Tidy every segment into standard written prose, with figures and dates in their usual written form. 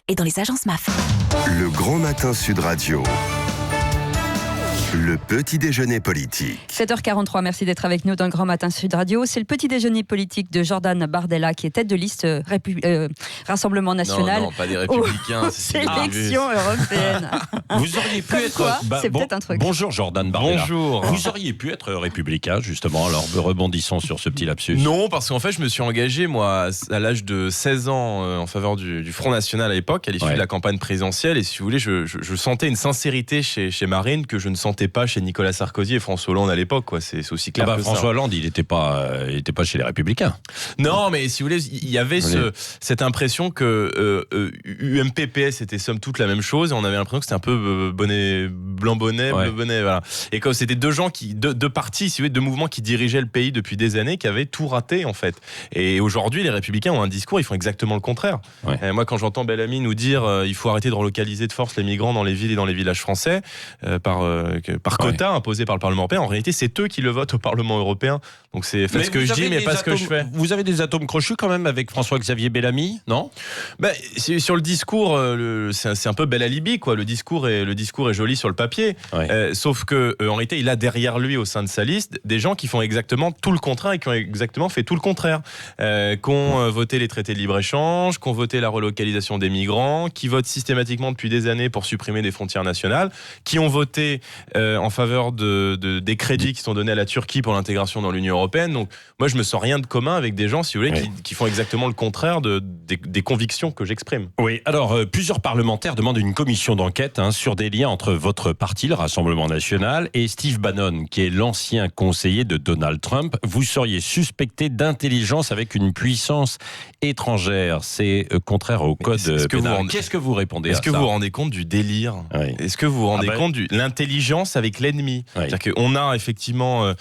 et dans les agences MAF. Le Grand Matin Sud Radio. Le petit déjeuner politique. 7h43, merci d'être avec nous dans le Grand Matin Sud Radio. C'est le petit déjeuner politique de Jordan Bardella qui est tête de liste Rassemblement National. Non, pas des Républicains. C'est l'élection européenne. Vous auriez pu être... c'est peut-être un truc. Bonjour Jordan Bardella. Bonjour. Vous auriez pu être républicain, justement, alors rebondissons sur ce petit lapsus. Non, parce qu'en fait, je me suis engagé, moi, à l'âge de 16 ans, en faveur du Front National à l'époque, à l'issue de la campagne présidentielle. Et si vous voulez, je sentais une sincérité chez Marine que je ne sentais pas chez Nicolas Sarkozy et François Hollande à l'époque, quoi. C'est aussi clair que François ça. Hollande, il n'était pas chez les Républicains. Non, mais si vous voulez, il y avait cette impression que UMP-PS était somme toute la même chose, et on avait l'impression que c'était un peu blanc bonnet, bleu bonnet, voilà. Et comme c'était deux partis, si vous voulez, deux mouvements qui dirigeaient le pays depuis des années, qui avaient tout raté en fait. Et aujourd'hui, les Républicains ont un discours, ils font exactement le contraire. Ouais. Moi, quand j'entends Bellamy nous dire il faut arrêter de relocaliser de force les migrants dans les villes et dans les villages français par quota imposé par le Parlement européen, en réalité, c'est eux qui le votent au Parlement européen. Donc c'est ce que je dis, mais pas ce que je fais. Vous avez des atomes crochus quand même avec François-Xavier Bellamy, non ? Sur le discours, c'est un peu bel alibi, quoi. Le discours est joli sur le papier. Ouais. Sauf que en réalité, il a derrière lui, au sein de sa liste, des gens qui font exactement tout le contraire et qui ont exactement fait tout le contraire. Qui ont voté les traités de libre-échange, qui ont voté la relocalisation des migrants, qui votent systématiquement depuis des années pour supprimer des frontières nationales, qui ont voté en faveur des crédits qui sont donnés à la Turquie pour l'intégration dans l'Union européenne. Donc moi, je me sens rien de commun avec des gens, si vous voulez, qui font exactement le contraire des convictions que j'exprime. Oui, alors plusieurs parlementaires demandent une commission d'enquête sur des liens entre votre parti, le Rassemblement National, et Steve Bannon, qui est l'ancien conseiller de Donald Trump. Vous seriez suspecté d'intelligence avec une puissance étrangère. C'est contraire au code pénal. Qu'est-ce que vous répondez à ça ? Est-ce que vous vous rendez compte du délire ? Est-ce que vous vous rendez compte de l'intelligence avec l'ennemi ? C'est-à-dire qu'on a effectivement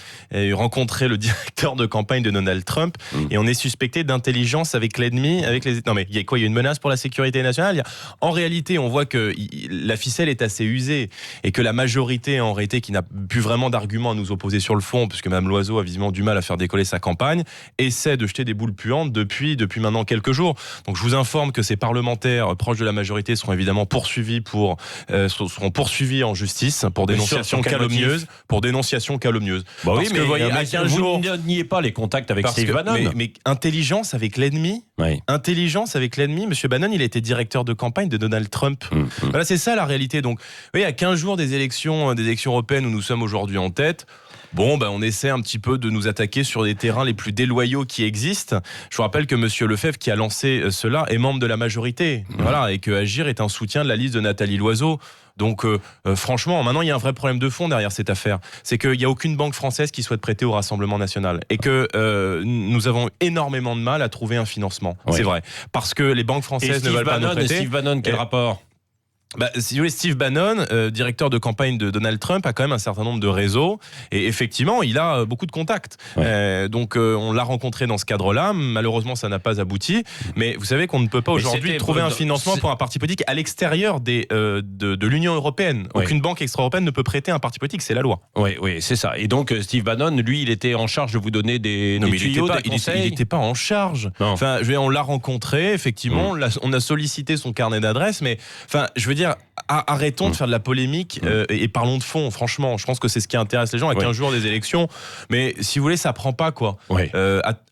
rencontré le directeur de campagne de Donald Trump et on est suspecté d'intelligence avec l'ennemi. Non mais il y a quoi ? Il y a une menace pour la sécurité nationale ? En réalité, on voit que la ficelle est assez usée et que la majorité, en réalité, qui n'a plus vraiment d'arguments à nous opposer sur le fond, puisque Mme Loiseau a visiblement du mal à faire décoller sa campagne, essaie de jeter des boules puantes depuis maintenant quelques jours. Donc je vous informe que ces parlementaires proches de la majorité seront évidemment poursuivis en justice pour dénonciation calomnieuse. Bah oui, mais voyez, vous ne niez pas les contacts avec Steve Bannon. Mais intelligence avec l'ennemi. Intelligence avec l'ennemi. Monsieur Bannon, il a été directeur de campagne de Donald Trump. Voilà, c'est ça la réalité. Donc, oui, à 15 jours des élections européennes où nous sommes aujourd'hui en tête. On essaie un petit peu de nous attaquer sur des terrains les plus déloyaux qui existent. Je vous rappelle que Monsieur Lefebvre, qui a lancé cela, est membre de la majorité. Voilà, et que Agir est un soutien de la liste de Nathalie Loiseau. Donc, franchement, maintenant, il y a un vrai problème de fond derrière cette affaire. C'est qu'il n'y a aucune banque française qui souhaite prêter au Rassemblement National. Et que nous avons énormément de mal à trouver un financement. C'est vrai. Parce que les banques françaises ne veulent pas nous prêter. Et Steve Bannon, quel rapport ? Si vous voulez, Steve Bannon, directeur de campagne de Donald Trump, a quand même un certain nombre de réseaux et effectivement, il a beaucoup de contacts. Donc, on l'a rencontré dans ce cadre-là. Malheureusement, ça n'a pas abouti. Mais vous savez qu'on ne peut pas aujourd'hui trouver un financement pour un parti politique à l'extérieur de l'Union européenne. Aucune banque extra-européenne ne peut prêter un parti politique, c'est la loi. Oui, c'est ça. Et donc, Steve Bannon, lui, il était en charge de vous donner des tuyaux, des conseils. Il n'était pas en charge. Non. Enfin, on l'a rencontré, effectivement. On a sollicité son carnet d'adresses, mais enfin, je veux dire, arrêtons de faire de la polémique et parlons de fond. Franchement, je pense que c'est ce qui intéresse les gens à 15 jours des élections. Mais si vous voulez, ça prend pas, quoi.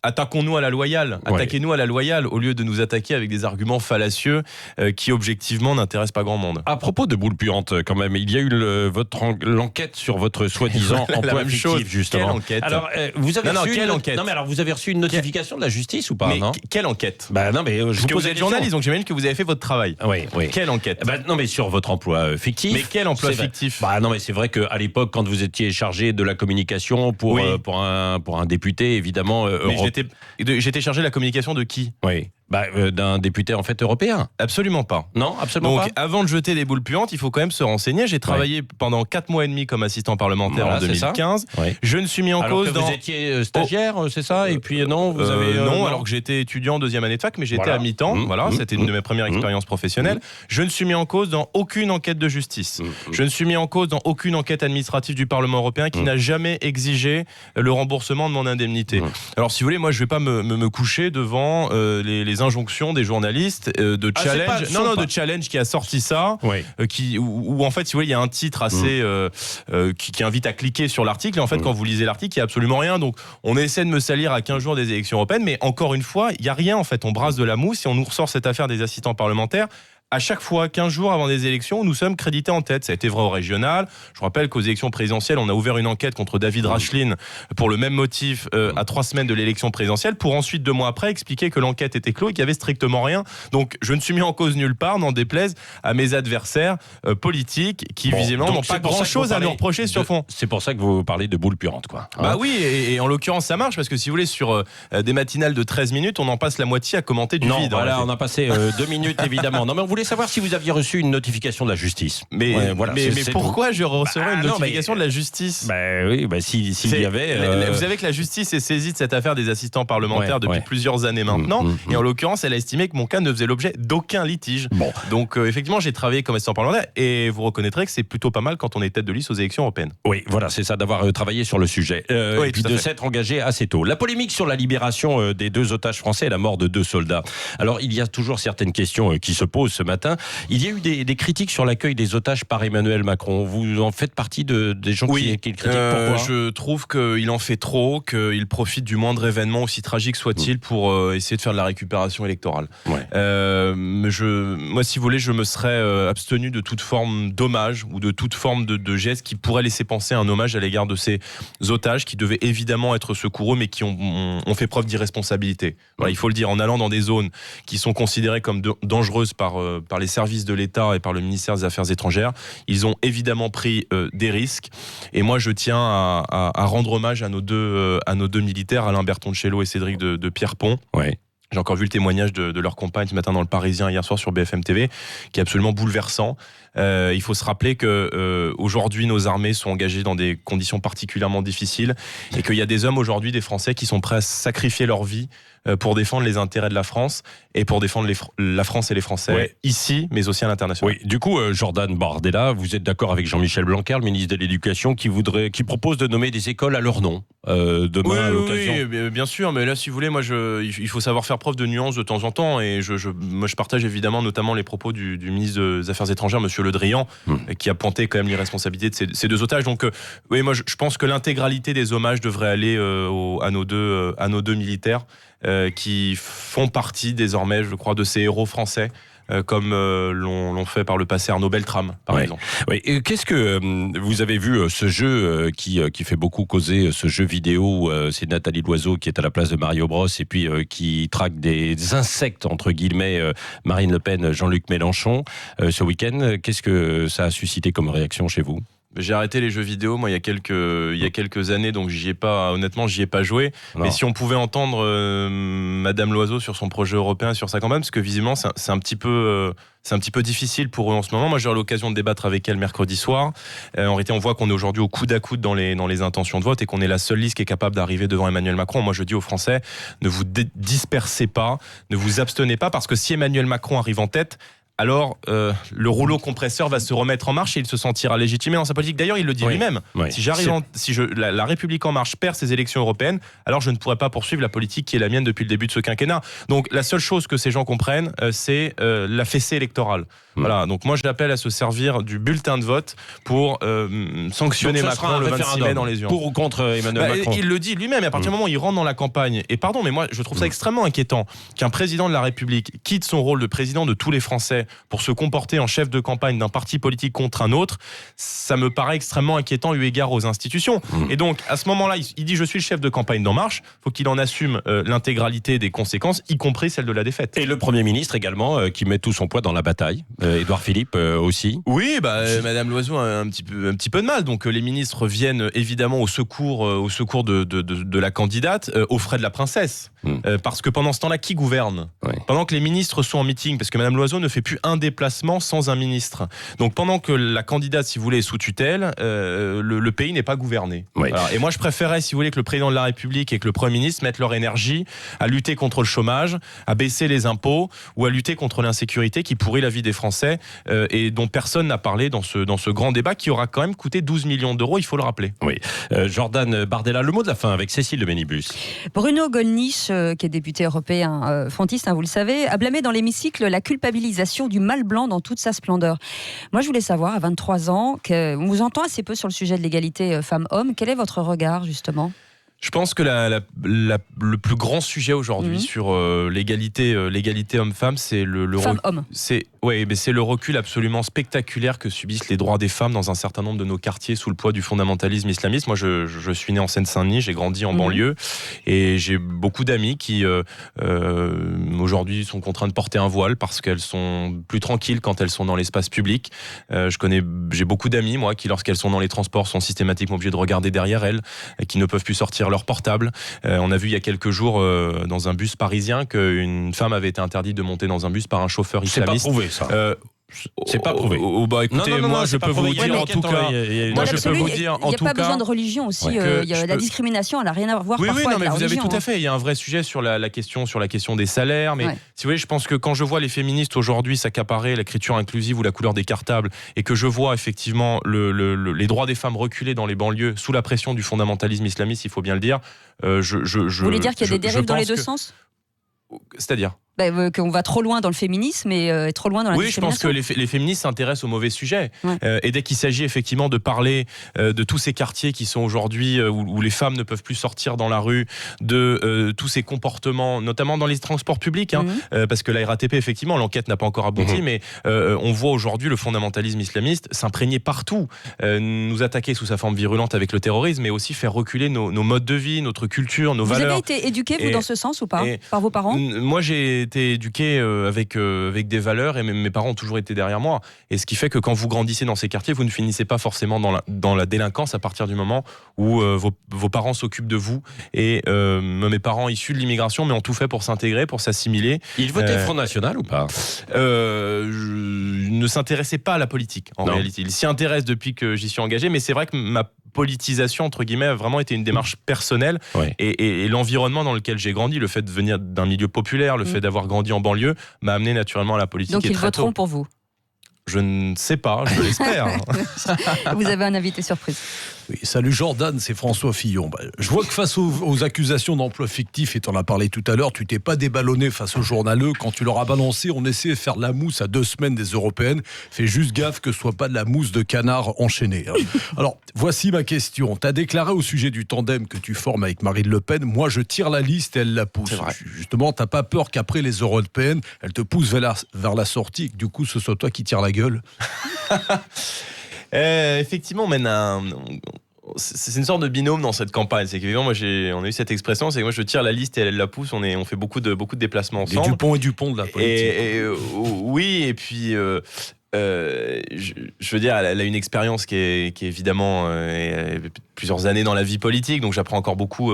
Attaquons-nous à la loyale. Attaquez-nous à la loyale au lieu de nous attaquer avec des arguments fallacieux qui, objectivement, n'intéressent pas grand monde. À propos de boules puantes, quand même, il y a eu l'enquête sur votre soi-disant emploi fictif, justement. Quelle enquête ? Alors, vous avez enquête ? Non, mais alors, vous avez reçu une notification de la justice ou pas ? Mais quelle enquête ? Non, mais je vous vous êtes journaliste, donc j'imagine que vous avez fait votre travail. Oui. Quelle enquête ? Non, mais sur votre emploi fictif. Mais quel emploi fictif ? Non, mais c'est vrai qu'à l'époque, quand vous étiez chargé de la communication pour un député, évidemment. Mais j'étais chargé de la communication de qui ? Oui. D'un député en fait européen. Absolument pas. Non, absolument pas. Donc avant de jeter des boules puantes, il faut quand même se renseigner. J'ai travaillé pendant 4 mois et demi comme assistant parlementaire en 2015. Je ne suis mis en cause vous étiez stagiaire, c'est ça ? Et puis non, vous avez non, alors que j'étais étudiant en 2e année de fac, mais j'étais à mi-temps. C'était une de mes premières expériences professionnelles. Je ne suis mis en cause dans aucune enquête de justice. Je ne suis mis en cause dans aucune enquête administrative du Parlement européen qui n'a jamais exigé le remboursement de mon indemnité. Alors si vous voulez, moi je vais pas me coucher devant les les injonctions des journalistes de Challenge. De Challenge qui a sorti ça, où en fait, si vous voulez, il y a un titre assez qui invite à cliquer sur l'article. Et en fait, quand vous lisez l'article, il n'y a absolument rien. Donc, on essaie de me salir à 15 jours des élections européennes, mais encore une fois, il n'y a rien. En fait, on brasse de la mousse et on nous ressort cette affaire des assistants parlementaires. À chaque fois, 15 jours avant des élections, nous sommes crédités en tête. Ça a été vrai au régional. Je vous rappelle qu'aux élections présidentielles, on a ouvert une enquête contre David Rachlin pour le même motif à 3 semaines de l'élection présidentielle, pour ensuite, 2 mois après, expliquer que l'enquête était close et qu'il n'y avait strictement rien. Donc, je ne suis mis en cause nulle part, n'en déplaise à mes adversaires politiques qui, visiblement, n'ont pas grand-chose à nous reprocher sur fond. C'est pour ça que vous parlez de boule puante, quoi. Bah oui, et en l'occurrence, ça marche, parce que si vous voulez, sur des matinales de 13 minutes, on en passe la moitié à commenter du vide. Voilà, on a passé 2 minutes, évidemment. Non, mais on voulait savoir si vous aviez reçu une notification de la justice. Mais pourquoi je recevrais une notification de la justice ? S'il y avait... Vous savez que la justice est saisie de cette affaire des assistants parlementaires depuis plusieurs années maintenant, et en l'occurrence, elle a estimé que mon cas ne faisait l'objet d'aucun litige. Donc effectivement, j'ai travaillé comme assistant parlementaire, et vous reconnaîtrez que c'est plutôt pas mal quand on est tête de liste aux élections européennes. Oui, voilà, c'est ça, d'avoir travaillé sur le sujet. Et puis de s'être engagé assez tôt. La polémique sur la libération des 2 otages français et la mort de 2 soldats. Alors, il y a toujours certaines questions qui se posent ce matin. Il y a eu des critiques sur l'accueil des otages par Emmanuel Macron. Vous en faites partie des gens qui le critiquent. Pourquoi ? Je trouve qu'il en fait trop, qu'il profite du moindre événement, aussi tragique soit-il, pour essayer de faire de la récupération électorale. Moi, si vous voulez, je me serais abstenu de toute forme d'hommage ou de toute forme de geste qui pourrait laisser penser à un hommage à l'égard de ces otages qui devaient évidemment être secourus, mais qui ont fait preuve d'irresponsabilité. Voilà, il faut le dire, en allant dans des zones qui sont considérées comme dangereuses par les services de l'État et par le ministère des Affaires étrangères, ils ont évidemment pris des risques. Et moi, je tiens à rendre hommage à nos deux militaires, Alain Bertoncello et Cédric de Pierrepont. J'ai encore vu le témoignage de leur compagne ce matin dans Le Parisien, hier soir sur BFM TV, qui est absolument bouleversant. Il faut se rappeler que aujourd'hui, nos armées sont engagées dans des conditions particulièrement difficiles, et qu'il y a des hommes aujourd'hui, des Français, qui sont prêts à sacrifier leur vie pour défendre les intérêts de la France et pour défendre la France et les Français ici, mais aussi à l'international. Du coup, Jordan Bardella, vous êtes d'accord avec Jean-Michel Blanquer, le ministre de l'Éducation, qui propose de nommer des écoles à leur nom demain à l'occasion. Oui, bien sûr, mais là, si vous voulez, moi, il faut savoir faire preuve de nuance de temps en temps, et moi, je partage évidemment notamment les propos du ministre des Affaires étrangères, Monsieur Le Drian, qui a pointé quand même l'irresponsabilité de ces 2 otages. Donc, moi, je pense que l'intégralité des hommages devrait aller à nos deux militaires, qui font partie désormais, je crois, de ces héros français, comme l'ont fait par le passé Arnaud Beltrame, par exemple. Et qu'est-ce que vous avez vu ce jeu qui fait beaucoup causer, ce jeu vidéo, c'est Nathalie Loiseau qui est à la place de Mario Bros et puis qui traque des insectes, entre guillemets, Marine Le Pen, Jean-Luc Mélenchon, ce week-end. Qu'est-ce que ça a suscité comme réaction chez vous ? J'ai arrêté les jeux vidéo, moi, il y a quelques années, donc honnêtement, j'y ai pas joué. Non. Mais si on pouvait entendre Madame Loiseau sur son projet européen, sur sa campagne, parce que visiblement, c'est un petit peu difficile pour eux en ce moment. Moi, j'ai eu l'occasion de débattre avec elle mercredi soir. En réalité, on voit qu'on est aujourd'hui au coude à coude dans les intentions de vote, et qu'on est la seule liste qui est capable d'arriver devant Emmanuel Macron. Moi, je dis aux Français, ne vous dispersez pas, ne vous abstenez pas, parce que si Emmanuel Macron arrive en tête, alors le rouleau compresseur va se remettre en marche et il se sentira légitimé dans sa politique. D'ailleurs, il le dit lui-même. Si la République en marche perd ses élections européennes, alors je ne pourrai pas poursuivre la politique qui est la mienne depuis le début de ce quinquennat. Donc la seule chose que ces gens comprennent, c'est la fessée électorale. Voilà. Donc moi, j'appelle à se servir du bulletin de vote pour sanctionner Macron le 26 mai dans les urnes. Pour ou contre Emmanuel Macron. Il le dit lui-même. Et à partir du moment où il rentre dans la campagne, et pardon, mais moi, je trouve ça extrêmement inquiétant qu'un président de la République quitte son rôle de président de tous les Français pour se comporter en chef de campagne d'un parti politique contre un autre. Ça me paraît extrêmement inquiétant eu égard aux institutions. Et donc, à ce moment-là, il dit « je suis le chef de campagne d'En Marche », il faut qu'il en assume l'intégralité des conséquences, y compris celle de la défaite. Et le Premier ministre également, qui met tout son poids dans la bataille. Édouard Philippe aussi. Oui, Madame Loiseau a un petit peu de mal. Donc les ministres viennent évidemment au secours de la candidate, aux frais de la princesse. Parce que pendant ce temps-là, qui gouverne ? Pendant que les ministres sont en meeting, parce que Madame Loiseau ne fait plus plus un déplacement sans un ministre. Donc pendant que la candidate, si vous voulez, est sous tutelle, le pays n'est pas gouverné. Oui. Voilà. Et moi, je préférais, si vous voulez, que le président de la République et que le Premier ministre mettent leur énergie à lutter contre le chômage, à baisser les impôts ou à lutter contre l'insécurité qui pourrit la vie des Français et dont personne n'a parlé dans ce grand débat qui aura quand même coûté 12 millions d'euros, il faut le rappeler. Oui. Jordan Bardella, le mot de la fin avec Cécile de Ménibus. Bruno Gollnisch, qui est député européen frontiste, vous le savez, a blâmé dans l'hémicycle la culpabilisation du mâle blanc dans toute sa splendeur. Moi, je voulais savoir, à 23 ans, on vous entend assez peu sur le sujet de l'égalité femmes-hommes. Quel est votre regard, justement ? Je pense que le plus grand sujet aujourd'hui sur l'égalité homme-femme, c'est Femme-homme. C'est le recul absolument spectaculaire que subissent les droits des femmes dans un certain nombre de nos quartiers sous le poids du fondamentalisme islamiste. Moi, je suis né en Seine-Saint-Denis, j'ai grandi en banlieue et j'ai beaucoup d'amis qui aujourd'hui sont contraints de porter un voile parce qu'elles sont plus tranquilles quand elles sont dans l'espace public. J'ai beaucoup d'amis, moi, qui lorsqu'elles sont dans les transports sont systématiquement obligées de regarder derrière elles, qui ne peuvent plus sortir leur portable. On a vu il y a quelques jours dans un bus parisien qu'une femme avait été interdite de monter dans un bus par un chauffeur islamiste. C'est pas prouvé, ça. C'est pas prouvé. Écoutez, moi je peux vous dire en tout cas. Moi je peux vous dire en tout cas. Il n'y a pas besoin de religion aussi. La discrimination, elle n'a rien à voir parfois avec la religion. Oui, non, mais vous avez tout à fait. Il y a un vrai sujet sur la question des salaires. Mais si vous voulez, je pense que quand je vois les féministes aujourd'hui s'accaparer l'écriture inclusive ou la couleur des cartables, et que je vois effectivement les droits des femmes reculer dans les banlieues sous la pression du fondamentalisme islamiste, il faut bien le dire. Vous voulez dire qu'il y a des dérives dans les deux sens ? C'est-à-dire qu'on va trop loin dans le féminisme et trop loin dans la discrimination. Oui, je pense que les féministes s'intéressent aux mauvais sujets. Et dès qu'il s'agit effectivement de parler de tous ces quartiers qui sont aujourd'hui où les femmes ne peuvent plus sortir dans la rue, de tous ces comportements, notamment dans les transports publics, parce que la RATP, effectivement, l'enquête n'a pas encore abouti, mais on voit aujourd'hui le fondamentalisme islamiste s'imprégner partout, nous attaquer sous sa forme virulente avec le terrorisme, mais aussi faire reculer nos modes de vie, notre culture, nos valeurs. Vous avez été éduqué, vous, dans ce sens ou pas, par vos parents ? Moi, j'ai été éduqué avec des valeurs et mes parents ont toujours été derrière moi. Et ce qui fait que quand vous grandissez dans ces quartiers, vous ne finissez pas forcément dans la délinquance à partir du moment où vos parents s'occupent de vous. Et mes parents issus de l'immigration, mais ont tout fait pour s'intégrer, pour s'assimiler. Ils votaient Front National ou pas ? Ne s'intéressaient pas à la politique, en réalité. Ils s'y intéressent depuis que j'y suis engagé, mais c'est vrai que ma politisation, entre guillemets, a vraiment été une démarche personnelle. Et l'environnement dans lequel j'ai grandi, le fait de venir d'un milieu populaire, le fait d'avoir grandi en banlieue, m'a amené naturellement à la politique. Donc ils voteront pour vous ? Je ne sais pas, je l'espère. Vous avez un invité surprise. Oui, salut Jordan, c'est François Fillon. Je vois que face aux accusations d'emploi fictif, et tu en as parlé tout à l'heure, tu t'es pas déballonné face aux journaleux. Quand tu leur as balancé, on essayait de faire de la mousse à 2 semaines des européennes. Fais juste gaffe que ce soit pas de la mousse de canard enchaînée. Alors, voici ma question. Tu as déclaré au sujet du tandem que tu formes avec Marine Le Pen, moi je tire la liste et elle la pousse. Justement, t'as pas peur qu'après les européennes, elle te pousse vers la sortie et que du coup ce soit toi qui tire la gueule? Effectivement, c'est une sorte de binôme dans cette campagne. C'est qu'évidemment, on a eu cette expression, c'est que moi je tire la liste et elle la pousse. On fait beaucoup de déplacements ensemble. Les Dupont et Dupont de la politique. Oui, et puis je veux dire, elle a une expérience qui est évidemment plusieurs années dans la vie politique, donc j'apprends encore beaucoup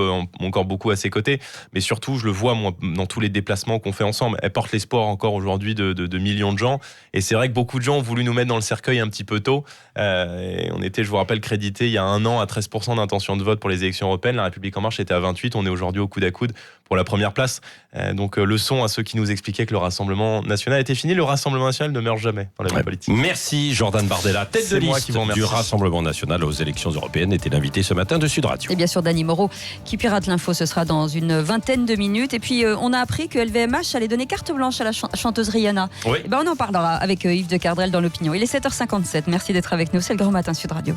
à ses côtés. Mais surtout, je le vois moi dans tous les déplacements qu'on fait ensemble. Elle porte l'espoir encore aujourd'hui de millions de gens. Et c'est vrai que beaucoup de gens ont voulu nous mettre dans le cercueil un petit peu tôt. Et on était, je vous rappelle, crédité il y a un an à 13% d'intention de vote pour les élections européennes. La République En Marche était à 28%. On est aujourd'hui au coude à coude pour la première place. Donc leçon à ceux qui nous expliquaient que le Rassemblement national était fini. Le Rassemblement national ne meurt jamais dans la vie politique. Merci Jordan Bardella, tête de liste du Rassemblement national aux élections européennes, était l'invité ce matin de Sud Radio. Et bien sûr, Dany Moreau qui pirate l'info, ce sera dans une vingtaine de minutes. Et puis on a appris que LVMH allait donner carte blanche à la chanteuse Rihanna. Oui. Et on en parlera avec Yves de Cardrel dans l'opinion. Il est 7h57. Merci d'être avec nous. C'est le Grand Matin Sud Radio.